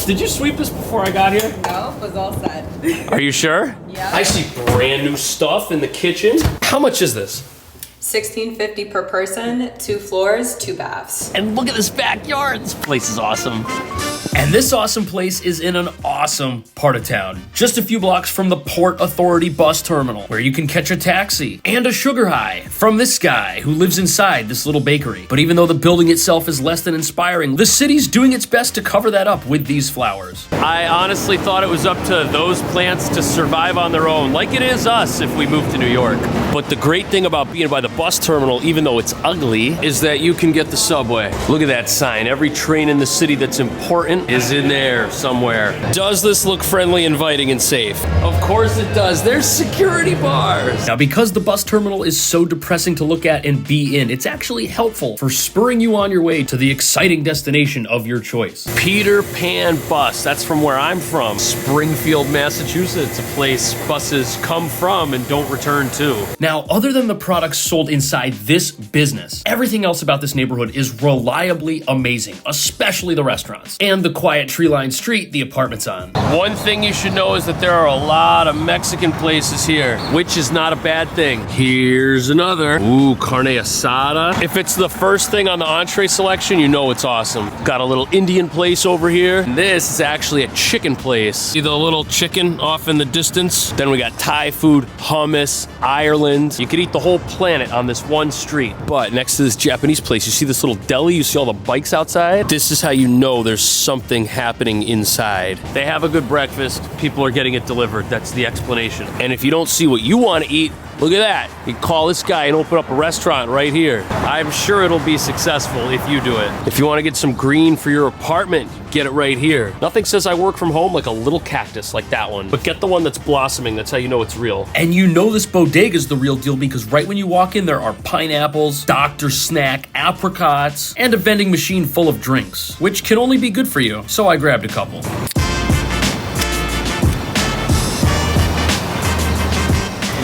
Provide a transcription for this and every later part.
did you sweep this before I got here? No, it was all set. Are you sure? Yeah. I see brand new stuff in the kitchen. How much is this? $16.50 per person, 2 floors, 2 baths. And look at this backyard. This place is awesome. And this awesome place is in an awesome part of town. Just a few blocks from the Port Authority bus terminal, where you can catch a taxi and a sugar high from this guy who lives inside this little bakery. But even though the building itself is less than inspiring, the city's doing its best to cover that up with these flowers. I honestly thought it was up to those plants to survive on their own, like it is us if we move to New York. But the great thing about being by the bus terminal, even though it's ugly, is that you can get the subway. Look at that sign. Every train in the city that's important is in there somewhere. Does this look friendly, inviting, and safe? Of course it does. There's security bars. Now, because the bus terminal is so depressing to look at and be in, it's actually helpful for spurring you on your way to the exciting destination of your choice. Peter Pan Bus. That's from where I'm from. Springfield, Massachusetts, a place buses come from and don't return to. Now, other than the products sold inside this business, everything else about this neighborhood is reliably amazing, especially the restaurants and the quiet tree-lined street the apartment's on. One thing you should know is that there are a lot of Mexican places here, which is not a bad thing. Here's another. Ooh, carne asada. If it's the first thing on the entree selection, you know it's awesome. Got a little Indian place over here. And this is actually a chicken place. See the little chicken off in the distance? Then we got Thai food, hummus, Ireland. You could eat the whole planet on this one street. But next to this Japanese place, you see this little deli? You see all the bikes outside? This is how you know there's something happening inside. They have a good breakfast. People are getting it delivered. That's the explanation. And if you don't see what you want to eat, look at that. You call this guy and open up a restaurant right here. I'm sure it'll be successful if you do it. If you want to get some green for your apartment, get it right here. Nothing says I work from home like a little cactus like that one. But get the one that's blossoming. That's how you know it's real. And you know this bodega is the real deal because right when you walk in, there are pineapples, Dr. Snack, apricots, and a vending machine full of drinks, which can only be good for you. So I grabbed a couple.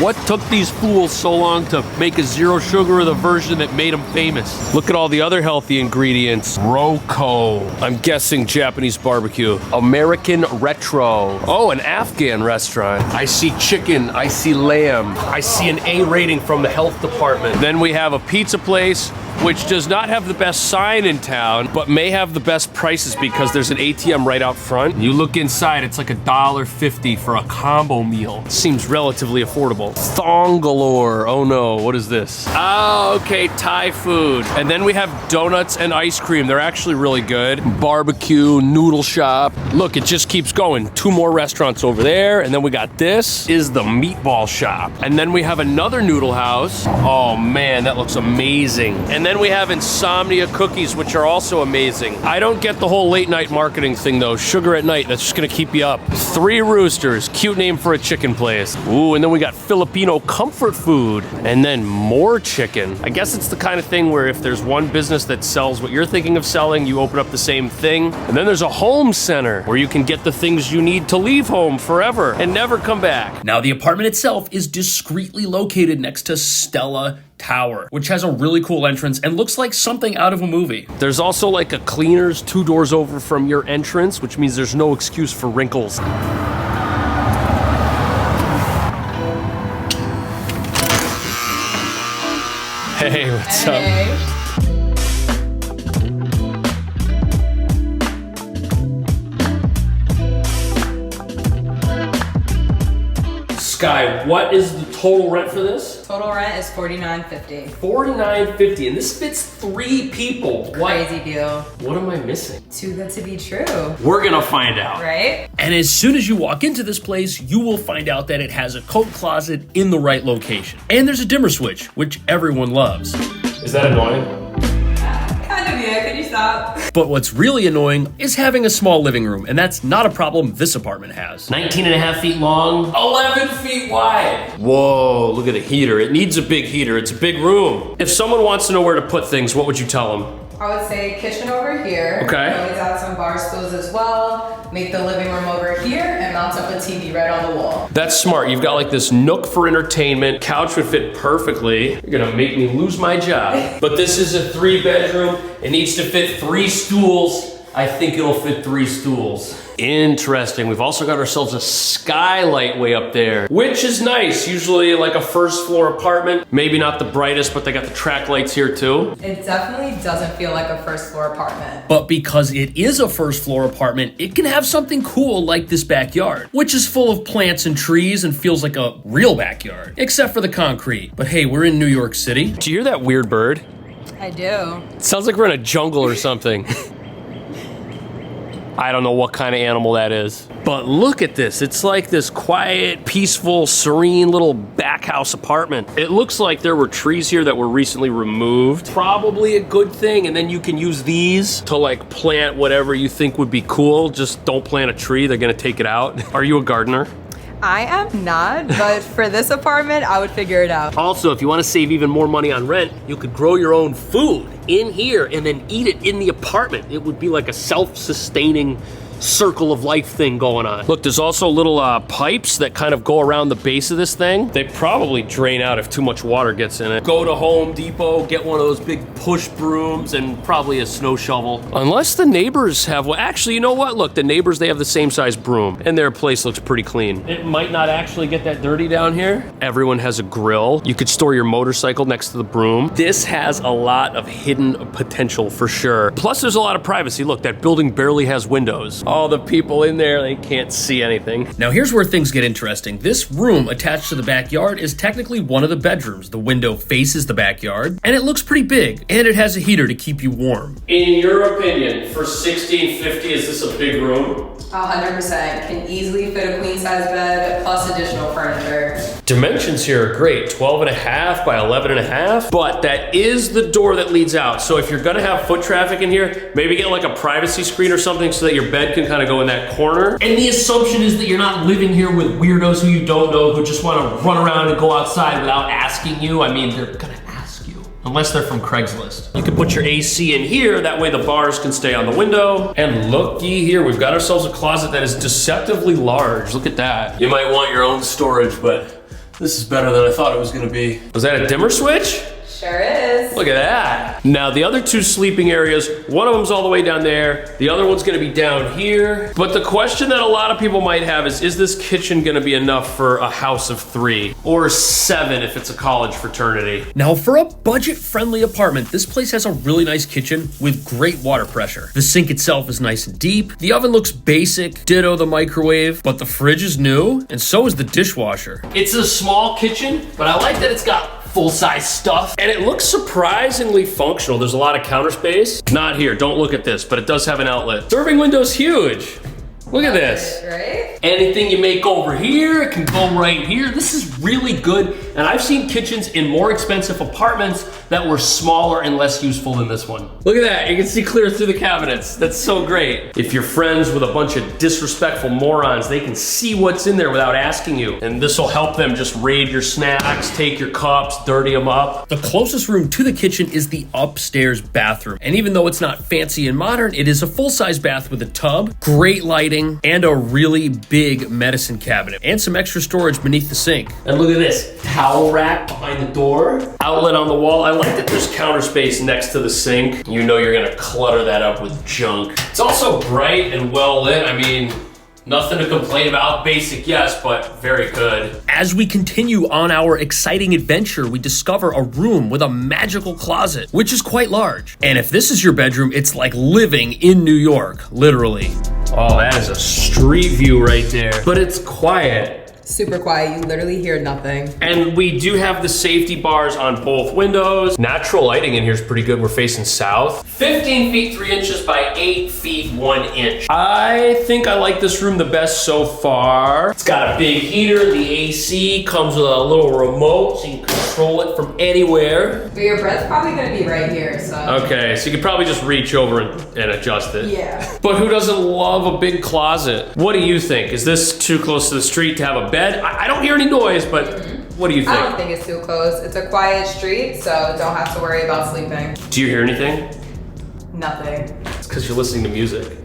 What took these fools so long to make a zero sugar or the version that made them famous? Look at all the other healthy ingredients. Roco. I'm guessing Japanese barbecue. American retro. Oh, an Afghan restaurant. I see chicken. I see lamb. I see an A rating from the health department. Then we have a pizza place, which does not have the best sign in town, but may have the best prices because there's an ATM right out front. You look inside, it's like $1.50 for a combo meal. Seems relatively affordable. Thong galore. Oh no, what is this? Oh, okay, Thai food. And then we have donuts and ice cream. They're actually really good. Barbecue, noodle shop. Look, it just keeps going. 2 more restaurants over there. And then we got this is the meatball shop. And then we have another noodle house. Oh man, that looks amazing. And then we have Insomnia cookies, which are also amazing. I don't get the whole late night marketing thing though. Sugar at night, that's just gonna keep you up. 3 Roosters, cute name for a chicken place. Ooh, and then we got Filipino comfort food. And then more chicken. I guess it's the kind of thing where if there's one business that sells what you're thinking of selling, you open up the same thing. And then there's a home center where you can get the things you need to leave home forever and never come back. Now the apartment itself is discreetly located next to Stella Tower, which has a really cool entrance and looks like something out of a movie. There's also like a cleaners 2 doors over from your entrance, which means there's no excuse for wrinkles. Hey, what's up? Sky, what is the total rent for this? Total rent is $49.50. $49.50, and this fits 3 people. Crazy deal. What am I missing? Too good to be true. We're gonna find out. Right? And as soon as you walk into this place, you will find out that it has a coat closet in the right location. And there's a dimmer switch, which everyone loves. Is that annoying? Kind of, yeah. Could you stop? But what's really annoying is having a small living room, and that's not a problem this apartment has. 19.5 feet long, 11 feet wide. Whoa, look at the heater. It needs a big heater. It's a big room. If someone wants to know where to put things, what would you tell them? I would say kitchen over here. Okay. You always add some bar stools as well. Make the living room over here and mount up a TV right on the wall. That's smart. You've got like this nook for entertainment. Couch would fit perfectly. You're gonna make me lose my job. But this is a 3-bedroom. It needs to fit 3 stools. I think it'll fit 3 stools. Interesting. We've also got ourselves a skylight way up there, which is nice. Usually like a first floor apartment, maybe not the brightest, but they got the track lights here too. It definitely doesn't feel like a first floor apartment. But because it is a first floor apartment, it can have something cool like this backyard, which is full of plants and trees and feels like a real backyard, except for the concrete. But hey, we're in New York City. Do you hear that weird bird? I do. It sounds like we're in a jungle or something. I don't know what kind of animal that is. But look at this. It's like this quiet, peaceful, serene little back house apartment. It looks like there were trees here that were recently removed. Probably a good thing. And then you can use these to like plant whatever you think would be cool. Just don't plant a tree. They're gonna take it out. Are you a gardener? I am not, but for this apartment, I would figure it out. Also, if you want to save even more money on rent, you could grow your own food in here and then eat it in the apartment. It would be like a self-sustaining circle of life thing going on. Look, there's also little pipes that kind of go around the base of this thing. They probably drain out if too much water gets in it. Go to Home Depot, get one of those big push brooms and probably a snow shovel. Unless the neighbors have one. Actually, you know what? Look, the neighbors, they have the same size broom and their place looks pretty clean. It might not actually get that dirty down here. Everyone has a grill. You could store your motorcycle next to the broom. This has a lot of hidden potential for sure. Plus, there's a lot of privacy. Look, that building barely has windows. All the people in there, they can't see anything. Now here's where things get interesting. This room attached to the backyard is technically one of the bedrooms. The window faces the backyard, and it looks pretty big, and it has a heater to keep you warm. In your opinion, for $1,650, is this a big room? 100%. Can easily fit a queen size bed plus additional furniture. Dimensions here are great, 12.5 by 11.5, but that is the door that leads out. So if you're gonna have foot traffic in here, maybe get like a privacy screen or something so that your bed can kind of go in that corner. And the assumption is that you're not living here with weirdos who you don't know, who just wanna run around and go outside without asking you. I mean, they're gonna ask you, unless they're from Craigslist. You can put your AC in here, that way the bars can stay on the window. And looky here, we've got ourselves a closet that is deceptively large. Look at that. You might want your own storage, but this is better than I thought it was gonna be. Was that a dimmer switch? Sure is. Look at that. Now the other two sleeping areas, one of them's all the way down there. The other one's gonna be down here. But the question that a lot of people might have is this kitchen gonna be enough for a house of 3? Or 7 if it's a college fraternity? Now for a budget-friendly apartment, this place has a really nice kitchen with great water pressure. The sink itself is nice and deep. The oven looks basic, ditto the microwave, but the fridge is new, and so is the dishwasher. It's a small kitchen, but I like that it's got full-size stuff. And it looks surprisingly functional. There's a lot of counter space. Not here, don't look at this, but it does have an outlet. Serving window's huge. Look at this. Right? Anything you make over here, it can go right here. This is really good. And I've seen kitchens in more expensive apartments that were smaller and less useful than this one. Look at that, you can see clear through the cabinets. That's so great. If you're friends with a bunch of disrespectful morons, they can see what's in there without asking you. And this will help them just raid your snacks, take your cups, dirty them up. The closest room to the kitchen is the upstairs bathroom. And even though it's not fancy and modern, it is a full-size bath with a tub, great lighting, and a really big medicine cabinet, and some extra storage beneath the sink. And look at this, towel rack behind the door, outlet on the wall. I like that there's counter space next to the sink. You know you're gonna clutter that up with junk. It's also bright and well lit. I mean, nothing to complain about. Basic, yes, but very good. As we continue on our exciting adventure, we discover a room with a magical closet, which is quite large. And if this is your bedroom, it's like living in New York, literally. Oh, that is a street view right there. But it's quiet. Super quiet, you literally hear nothing. And we do have the safety bars on both windows. Natural lighting in here is pretty good. We're facing south. 15 feet 3 inches by 8 feet 1 inch. I think I like this room the best so far. It's got a big heater. The AC comes with a little remote so you can control it from anywhere. But your bread's probably gonna be right here, so. Okay, so you could probably just reach over and adjust it. Yeah. But who doesn't love a big closet? What do you think? Is this too close to the street to have a bed? I don't hear any noise, but what do you think? I don't think it's too close. It's a quiet street, so don't have to worry about sleeping. Do you hear anything? Nothing. It's because you're listening to music.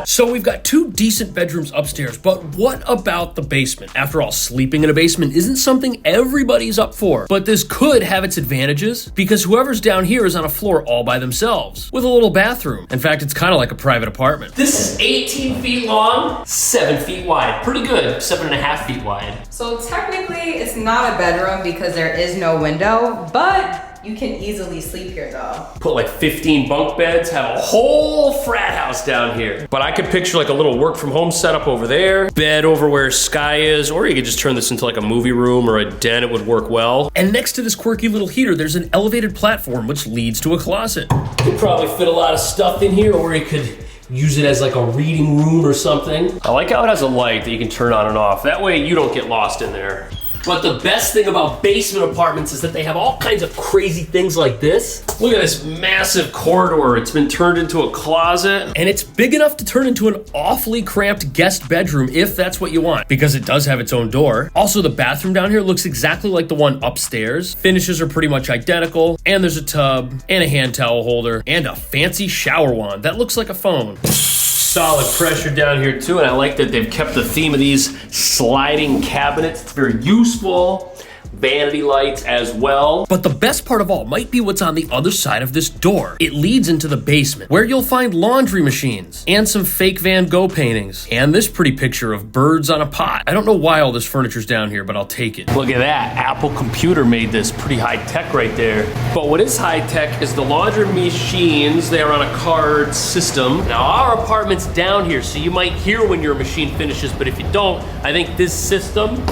So we've got 2 decent bedrooms upstairs, but what about the basement? After all, sleeping in a basement isn't something everybody's up for, but this could have its advantages because whoever's down here is on a floor all by themselves with a little bathroom. In fact, it's kind of like a private apartment. This is 18 feet long, 7 feet wide. Pretty good, 7.5 feet wide. So technically it's not a bedroom because there is no window, but you can easily sleep here though. Put like 15 bunk beds, have a whole frat house down here. But I could picture like a little work from home setup over there, bed over where Sky is, or you could just turn this into like a movie room or a den, it would work well. And next to this quirky little heater, there's an elevated platform which leads to a closet. Could probably fit a lot of stuff in here, or you could use it as like a reading room or something. I like how it has a light that you can turn on and off. That way you don't get lost in there. But the best thing about basement apartments is that they have all kinds of crazy things like this. Look at this massive corridor. It's been turned into a closet. And it's big enough to turn into an awfully cramped guest bedroom if that's what you want, because it does have its own door. Also, the bathroom down here looks exactly like the one upstairs. Finishes are pretty much identical. And there's a tub and a hand towel holder and a fancy shower wand that looks like a phone. Solid pressure down here too, and I like that they've kept the theme of these sliding cabinets. It's very useful. Vanity lights as well. But the best part of all might be what's on the other side of this door. It leads into the basement, where you'll find laundry machines and some fake Van Gogh paintings and this pretty picture of birds on a pot. I don't know why all this furniture's down here, but I'll take it. Look at that. Apple Computer made this pretty high tech right there. But what is high tech is the laundry machines. They are on a card system. Now our apartment's down here, so you might hear when your machine finishes, but if you don't, I think this system,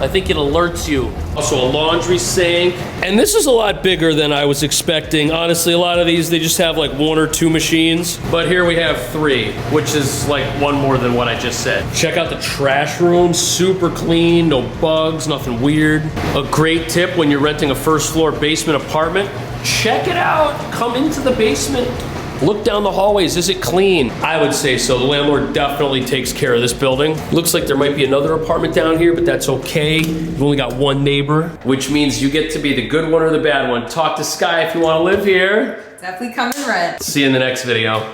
I think it alerts you. Also a laundry sink. And this is a lot bigger than I was expecting. Honestly, a lot of these, they just have like 1 or 2 machines. But here we have 3, which is like 1 more than what I just said. Check out the trash room, super clean, no bugs, nothing weird. A great tip when you're renting a first floor basement apartment, check it out, come into the basement. Look down the hallways, is it clean? I would say so. The landlord definitely takes care of this building. Looks like there might be another apartment down here, but that's okay. You've only got 1 neighbor, which means you get to be the good one or the bad one. Talk to Sky if you want to live here. Definitely come and rent. See you in the next video.